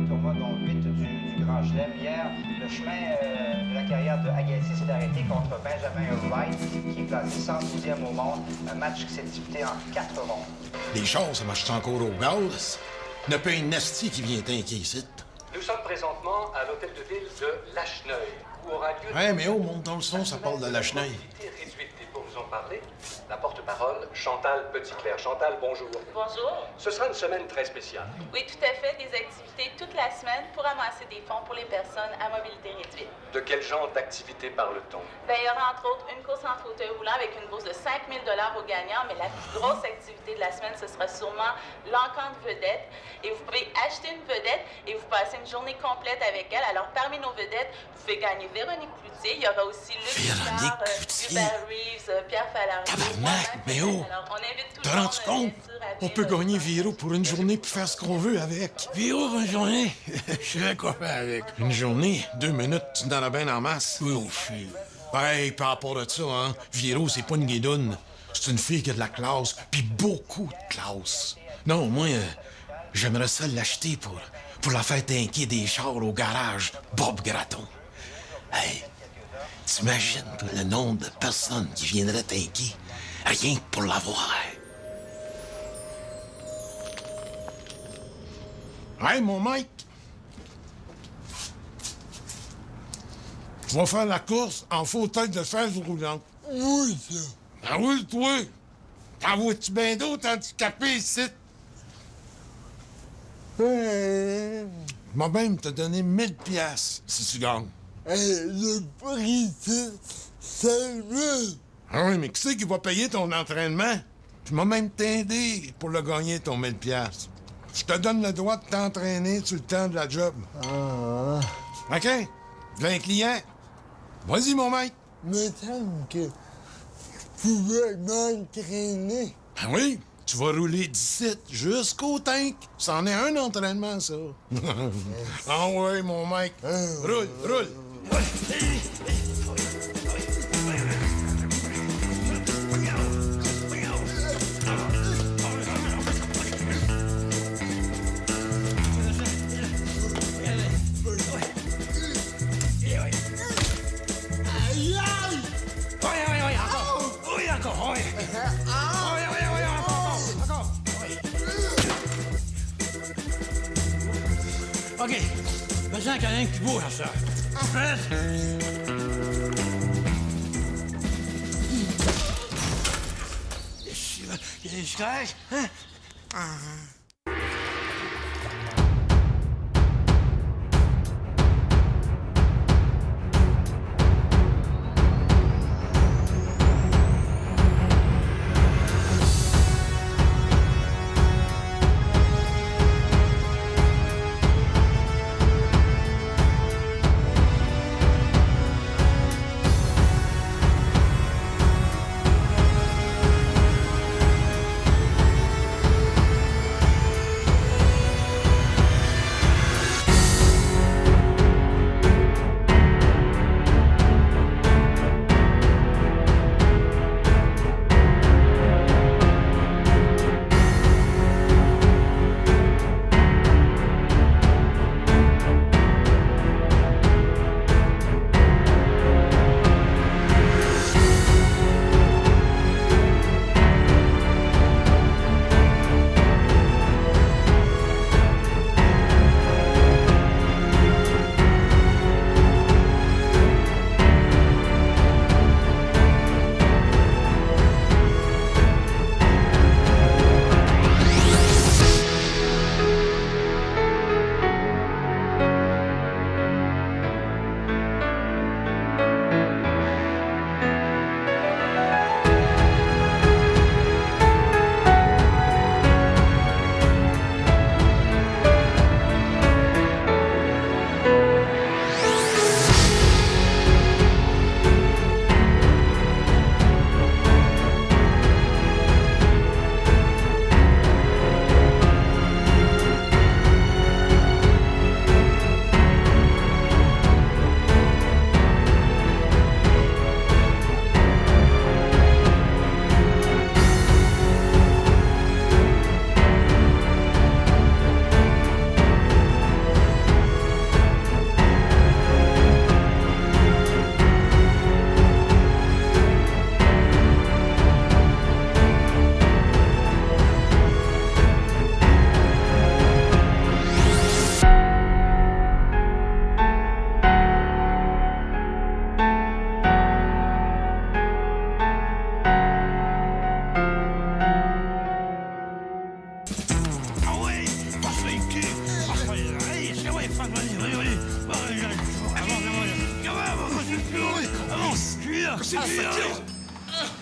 tournois, dont 8 du Grand Chelem. Hier, le chemin de la carrière de Agassi s'est arrêté contre Benjamin Wright, qui est classé 112e au monde. Un match qui s'est disputé en 4 rondes. Les choses, ça marche encore au gaz. N'a pas une nasty qui vient t'inquiéter ici. Nous sommes présentement à l'hôtel de ville de Lacheneuil, où aura lieu... Ouais, mais oh, monte dans le son, ça parle de Lacheneuil. Réduite. Et pour nous en parler, la porte-parole, Chantal Petitclerc. Chantal, bonjour. Bonjour. Ce sera une semaine très spéciale. Oui, tout à fait. Des activités toute la semaine pour amasser des fonds pour les personnes à mobilité réduite. De quel genre d'activité parle-t-on? Bien, il y aura entre autres une course en fauteuil roulant avec une bourse de 5 000 aux gagnants, mais la plus grosse activité de la semaine, ce sera sûrement l'encanto vedette. Et vous pouvez acheter une vedette et vous passez une journée complète avec elle. Alors, parmi nos vedettes, vous pouvez gagner Véronique Cloutier. Il y aura aussi Luc Richard, Hubert Reeves, Pierre Falardeau. Tabarnak, mais oh! Alors, on invite tout T'as le monde, rendu compte? bien sûr, à On peut venir gagner Véro pour une journée pour faire ce qu'on veut avec. Véro pour une journée? Je sais quoi faire avec. Une journée? 2 minutes, tu t'en as bien en masse. Oui, oh, fille. Hey, par rapport à ça, hein, Véro, c'est pas une guédoune. C'est une fille qui a de la classe, puis beaucoup de classe. Non, moi, j'aimerais ça l'acheter pour la faire tanker des chars au garage Bob Gratton. Hey, t'imagines le nombre de personnes qui viendraient tanker rien que pour l'avoir? Hey, mon mec! Tu vas faire la course en fauteuil de chaise roulante. Oui, ça. Ah oui, toi! T'en vois-tu bien d'autres handicapés ici? Moi même te donner 1000 piastres si tu gagnes. Le prix, c'est 5 000. Ah oui, mais qui c'est qui va payer ton entraînement? Tu m'as même t'aider pour le gagner, ton 1000 piastres. Je te donne le droit de t'entraîner sur le temps de la job. OK? V'là un client. Vas-y, mon mec. Me semble que je pouvais m'entraîner. Ah oui? Tu vas rouler d'ici jusqu'au tank. C'en est un entraînement, ça. Ah oui, mon mec. Roule, roule. OK. Fais-en qu'il y en a un qui bouge, ça. Je correct? Hein? Avance! C'est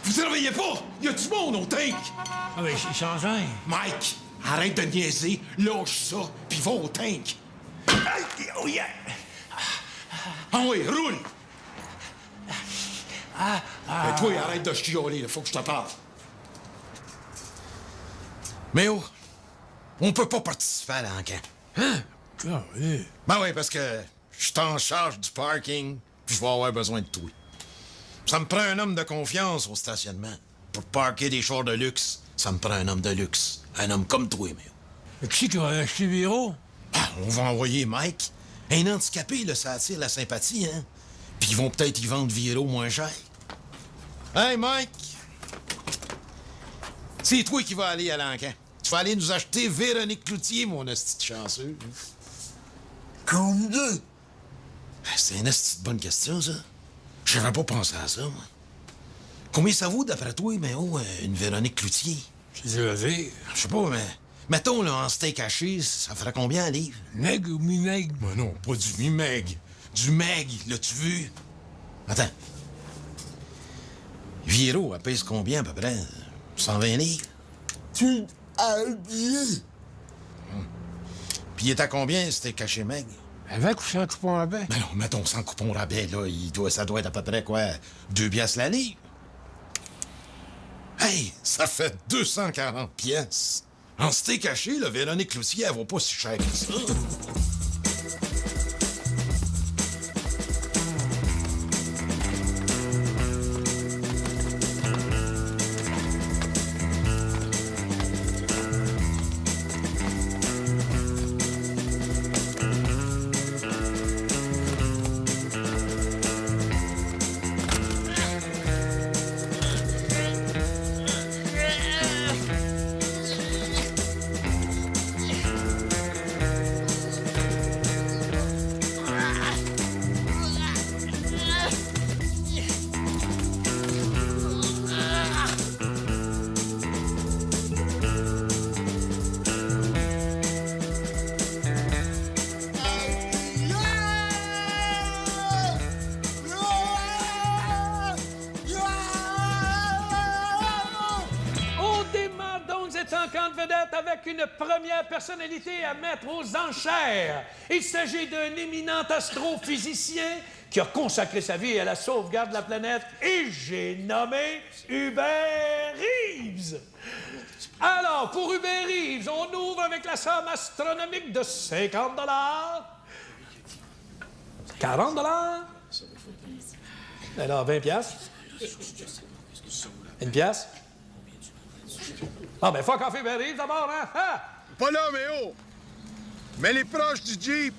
vous ne réveillez pas! Y a du monde au tank! Ah, ben, il change un. Mike, arrête de niaiser, lâche ça, puis va au tank. Oh yeah! Ah oui, roule! Ben, toi, arrête de chialer, il faut que je te parle. Mais oh, on peut pas participer à l'enquête. Ah, oui. Ben oui, parce que je suis en charge du parking, puis je vais avoir besoin de toi. Ça me prend un homme de confiance au stationnement. Pour parker des chars de luxe, ça me prend un homme de luxe. Un homme comme toi, mais... Qui qui va acheter Véro? Ah, on va envoyer Mike. Un handicapé, là, ça attire la sympathie, hein? Puis ils vont peut-être y vendre Viro moins cher. Hey, Mike! C'est toi qui vas aller à l'encan. Tu vas aller nous acheter Véronique Cloutier, mon esti de chanceux. Combien? C'est une esti de bonne question, ça. J'avais pas pensé à ça, moi. Combien ça vaut, d'après toi, mais oh, une Véronique Cloutier? C'est dur à dire. Je sais pas, mais... Mettons, là, en steak haché, ça ferait combien un livre? Nègre ou mi-nègre? Ben non, pas du mi-meg. Du meg, l'as-tu vu? Attends. Viro, elle pèse combien, à peu près? 120 livres? Tu habillé? Puis il est à combien, c'était caché meg? Avec ou sans coupon à bain? Ben non, mettons, sans coupon rabais, là, ça doit être à peu près, quoi, 2 piastres la livre? Hey, ça fait 240 pièces. En steak haché, la Véronique Cloutier, elle vaut pas si cher que ça. Avec une première personnalité à mettre aux enchères. Il s'agit d'un éminent astrophysicien qui a consacré sa vie à la sauvegarde de la planète et j'ai nommé Hubert Reeves. Alors, pour Hubert Reeves, on ouvre avec la somme astronomique de 50 $. 40 $? Alors, 20 piastres? Une pièce? Ah, ben, fuck off Hubert Reeves d'abord, hein? Ah! Pas là, mais oh! Mais les proches du Jeep!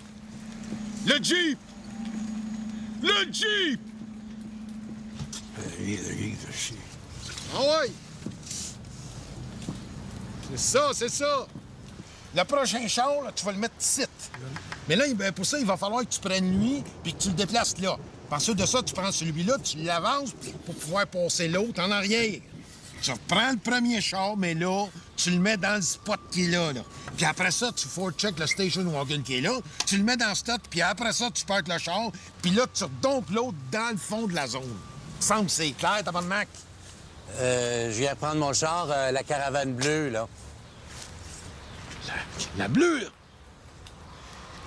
Le Jeep! Le Jeep! Ah ouais! C'est ça! Le prochain char, là, tu vas le mettre ici. Mais là, ben, pour ça, il va falloir que tu prennes lui puis que tu le déplaces là. Ensuite de ça, tu prends celui-là, tu l'avances pour pouvoir passer l'autre en arrière. Tu reprends le premier char, mais là, tu le mets dans le spot qui est là. Puis après ça, tu check le station wagon qui est là. Tu le mets dans le spot, puis après ça, tu partes le char. Puis là, tu redompes l'autre dans le fond de la zone. Semble que c'est clair, tabarnak? Je viens prendre mon char, la caravane bleue, là. La bleue, là?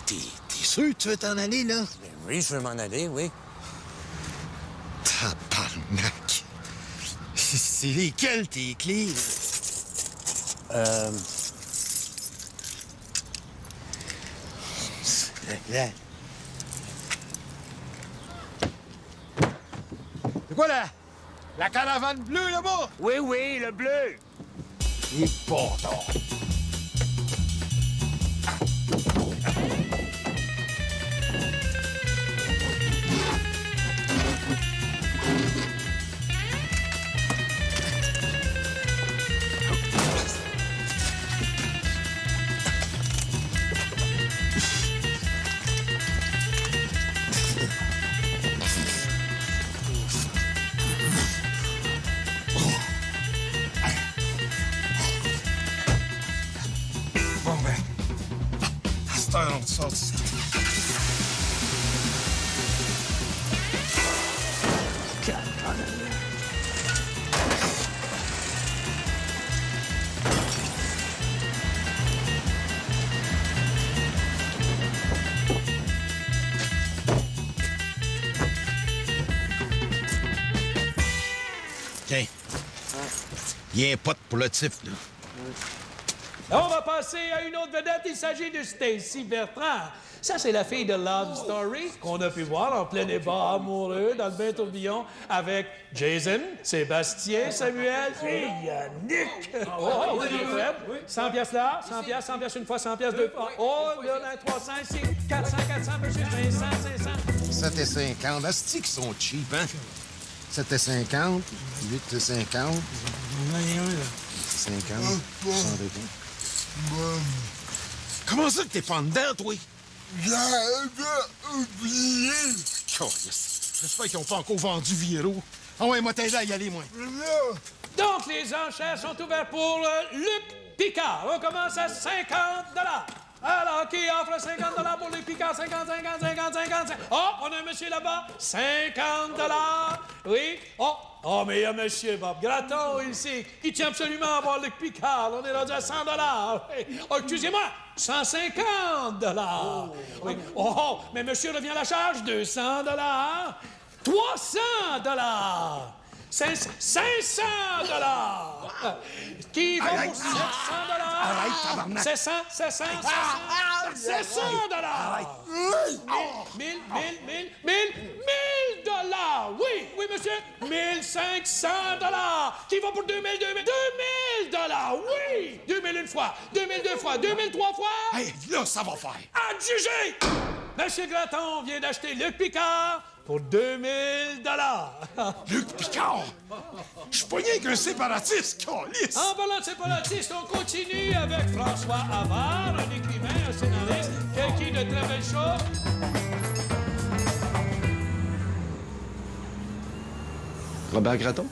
T'es sûr que tu veux t'en aller, là? Ben oui, je veux m'en aller, oui. Tabarnak! C'est lesquelles, tes clés? Là. C'est quoi, la caravane bleue, là-bas? Oui, oui, le bleu. Il est pas tard. Bon, ben, à cette heure, on sort d'ici. Tiens. Il y a un pote pour le type, là. On va passer à une autre vedette. Il s'agit de Stacy Bertrand. Ça, c'est la fille de Love Story qu'on a pu voir en plein débat amoureux dans le bain tourbillon avec Jason, Sébastien, Samuel et Yannick. Oh, oui, Fred. 100 piastres là, 100 piastres, 100 piastres une fois, 100 piastres deux fois. Oh, là, 300, c'est 400, 400, monsieur, 500, 500. 7 et 50. Asti qu'ils sont cheap, hein? 7 et 50, 8 et 50. 50, 100 Comment ça que t'es pas en dedans, toi? J'avais oublié. J'espère qu'ils ont pas encore vendu Viro. Ah ouais, moi t'aider à y aller, moi. Donc, les enchères sont ouvertes pour Luc Picard. On commence à 50 $. Alors, qui offre 50 $ pour Luc Picard? 50, 50, 50, 50. Oh, on a un monsieur là-bas. 50 $. Oui. Oh, mais il y a monsieur Bob Gratton ici, qui tient absolument à voir Luc Picard. On est rendu à 100 $. Oui. Oh, excusez-moi, 150 $. Oui. Oh, mais monsieur revient à la charge. 200 $. 300 $. 500 $. Qui va pour 700 $? 700, 700, 700 $. 1000 $. Oui, monsieur. 1500 $. Qui va pour 2000 $. Oui. 2000 une fois, 2000 deux fois, 2000 trois fois. Hey, là, ça va faire. Adjugé! Monsieur Gratton vient d'acheter Luc Picard pour 2000 $. Luc Picard! Je suis pas rien qu'un séparatiste, câlisse! En parlant de séparatistes, on continue avec François Havard, un écrivain, un scénariste, quelqu'un de très belle chose. Robert Gratton?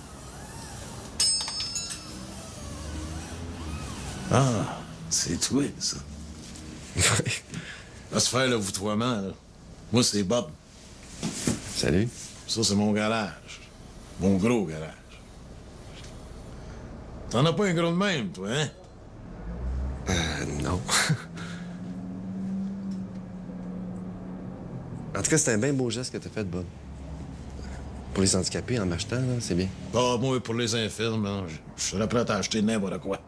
Ah, c'est toi, ça. Va se faire, là, vous trois mains, là. Moi, c'est Bob. Salut. Ça, c'est mon garage. Mon gros garage. T'en as pas un gros de même, toi, hein? Non. En tout cas, c'est un bien beau geste que t'as fait, Bob. Pour les handicapés, en m'achetant, là, c'est bien. Pas moi pour les infirmes, hein. Je serais prêt à acheter n'importe quoi.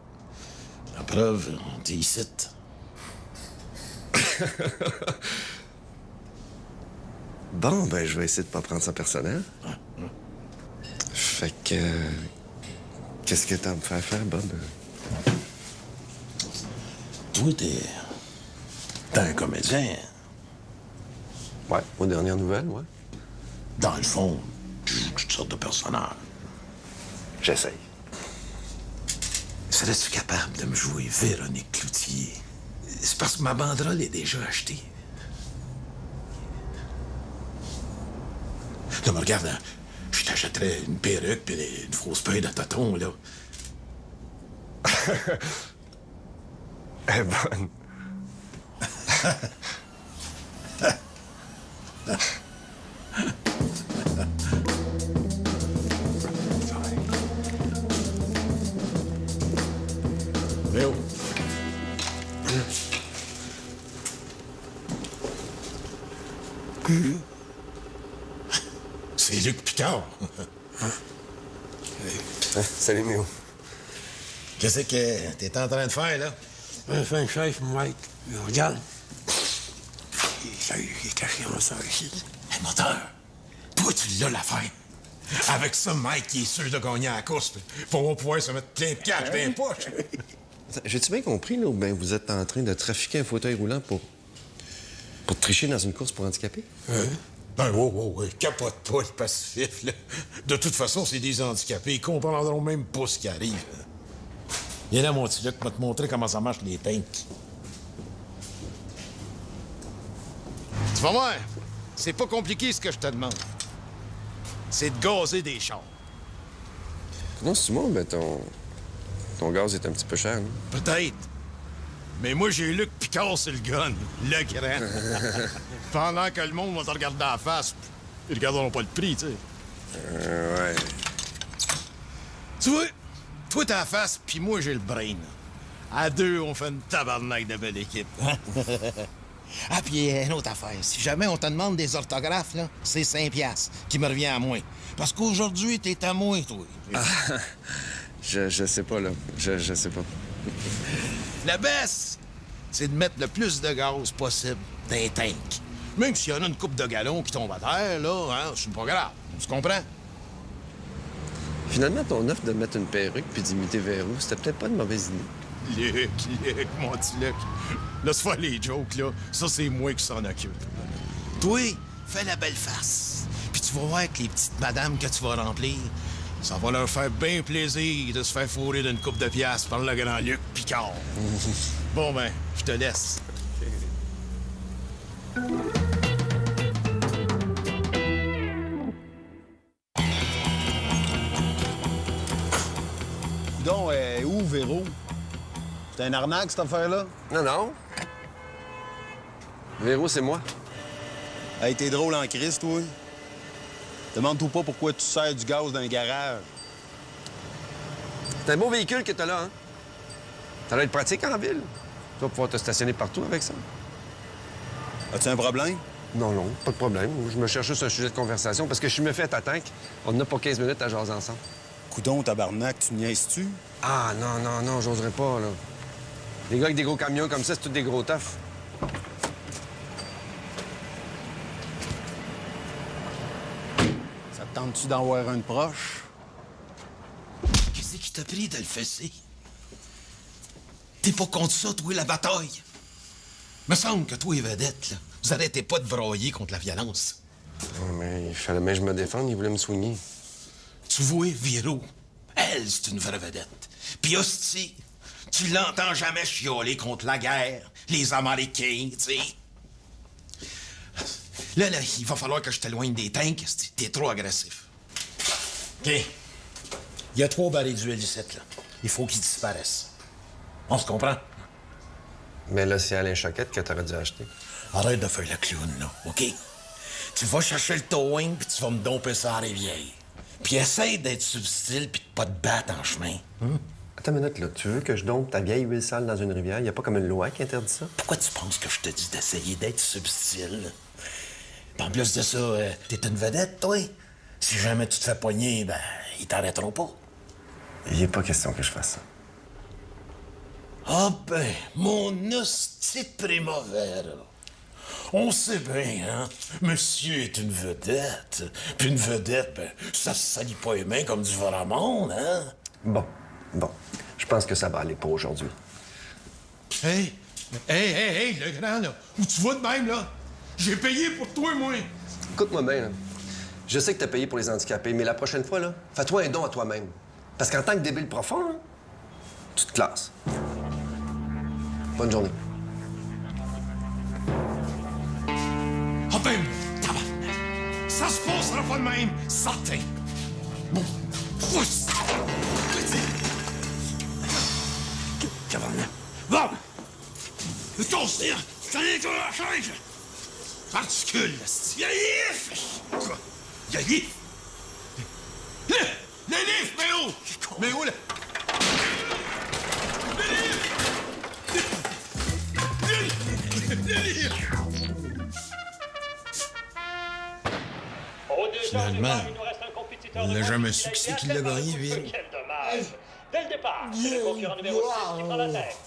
La preuve, t'es ici. Bon, ben, je vais essayer de pas prendre ça personnel. Fait que... Qu'est-ce que t'as à me faire faire, Bob? Toi, t'es un comédien. Ouais, aux dernières nouvelles, ouais. Dans le fond, tu joues toutes sortes de personnages. J'essaye. Serais-tu capable de me jouer Véronique Cloutier? C'est parce que ma banderole est déjà achetée. Là, me regarde, hein, je t'achèterais une perruque puis une fausse paille de tonton, là. Elle est bonne. Léo. C'est Luc Picard. Salut, Méo. Qu'est-ce que t'es en train de faire, là? Enfin, chef, Mike, regarde. Il est caché en ça ici. Hey, moteur, toi, tu l'as l'affaire. Avec ça, Mike, il est sûr de gagner à la course. On va pouvoir se mettre plein de cash dans les poches. J'ai-tu bien compris, là, ou bien vous êtes en train de trafiquer un fauteuil roulant pour tricher dans une course pour handicapés? Ben, ouais, capote pas le pacifiste, là. De toute façon, c'est des handicapés. Ils comprendront même pas ce qui arrive. Viens là, mon petit Luc, va te montrer comment ça marche les tanks. Tu vas voir, c'est pas compliqué ce que je te demande. C'est de gazer des chars. Non, c'est moi, mais ton gaz est un petit peu cher, non? Peut-être. Mais moi, j'ai Luc Picard sur le gun. Le grand. Pendant que le monde va te regarder en face, ils regarderont pas le prix, tu sais. Ouais. Tu vois, toi t'as la face, puis moi j'ai le brain. À deux, on fait une tabarnak de belle équipe. Ah, puis une autre affaire. Si jamais on te demande des orthographes, là, c'est 5 piastres qui me revient à moi. Parce qu'aujourd'hui, t'es à moi, toi. Ah, je sais pas, là. Je sais pas. La baisse, c'est de mettre le plus de gaz possible dans les tanks. Même s'il y en a une coupe de gallons qui tombe à terre, là, hein, c'est pas grave. Tu comprends? Finalement, ton offre de mettre une perruque puis d'imiter Véro, c'était peut-être pas une mauvaise idée. Luc, mon petit Luc. Laisse faire les jokes, là. Ça, c'est moi qui s'en occupe. Toi, fais la belle face. Puis tu vas voir que les petites madames que tu vas remplir, ça va leur faire bien plaisir de se faire fourrer d'une coupe de piastres par le grand Luc Picard. Bon, ben, je te laisse. Donc, où, Véro? C'est un arnaque, cette affaire-là? Non, non. Véro, c'est moi. Hey, t'es drôle en crise, toi. Demande-toi pas pourquoi tu sers du gaz d'un garage. C'est un beau véhicule que t'as là, hein? Ça doit être pratique en ville. Tu vas pouvoir te stationner partout avec ça. As-tu un problème? Non, non, pas de problème. Je me cherche juste un sujet de conversation parce que je me fais à ta tank. On en a pour 15 minutes à jaser ensemble. Coudon, tabarnak, tu niaises-tu? Ah, non, non, non, j'oserais pas, là. Les gars avec des gros camions comme ça, c'est tous des gros toughs. Ça te tente-tu d'en voir un de proche? Qu'est-ce qui t'a pris de le fesser? T'es pas contre ça, toi, la bataille? Me semble que toi et Vedette, là, vous arrêtez pas de broyer contre la violence. Oh, mais il fallait bien que je me défende, il voulait me soigner. Tu vois, Véro, elle, c'est une vraie vedette. Puis hostie, tu l'entends jamais chialer contre la guerre, les Américains, tu sais. Là, il va falloir que je t'éloigne des tanks, hostie. T'es trop agressif. OK. Il y a 3 barils d'huile ici, là. Il faut qu'ils disparaissent. On se comprend? Mais là, c'est Alain Choquette que t'aurais dû acheter. Arrête de faire le clown, là, OK? Tu vas chercher le towing, puis tu vas me domper ça à la rivière. Puis essaye d'être subtil puis de pas te battre en chemin. Attends une minute, là. Tu veux que je dompe ta vieille huile sale dans une rivière? Y a pas comme une loi qui interdit ça? Pourquoi tu penses que je te dis d'essayer d'être subtil? Puis en plus de ça, t'es une vedette, toi. Si jamais tu te fais pogner, ben, ils t'arrêteront pas. Il est pas question que je fasse ça. Ah ben, mon hostie de Primavera. On sait bien, hein? Monsieur est une vedette. Puis une vedette, ben, ça se salit pas les mains comme du vrai monde, hein? Bon. Je pense que ça va aller pour aujourd'hui. Hey, le grand, là. Où tu vas de même, là? J'ai payé pour toi, moi. Écoute-moi bien, là. Je sais que t'as payé pour les handicapés, mais la prochaine fois, là, fais-toi un don à toi-même. Parce qu'en tant que débile profond, là, tu te classes. Bonne journée. Ah ben, tabarnak. Ça se passera pas de même, certain. Bon, pousse. Tabarnak. Bon. Le toaster, je t'en ai sur la chaise. Particule, c'est Yaïf. Le livre, mais où, là? Finalement, on n'a jamais su qui c'est qui l'a gagné, Ville. Quel dommage! Dès le départ, c'est le concurrent numéro 6 qui prend la tête.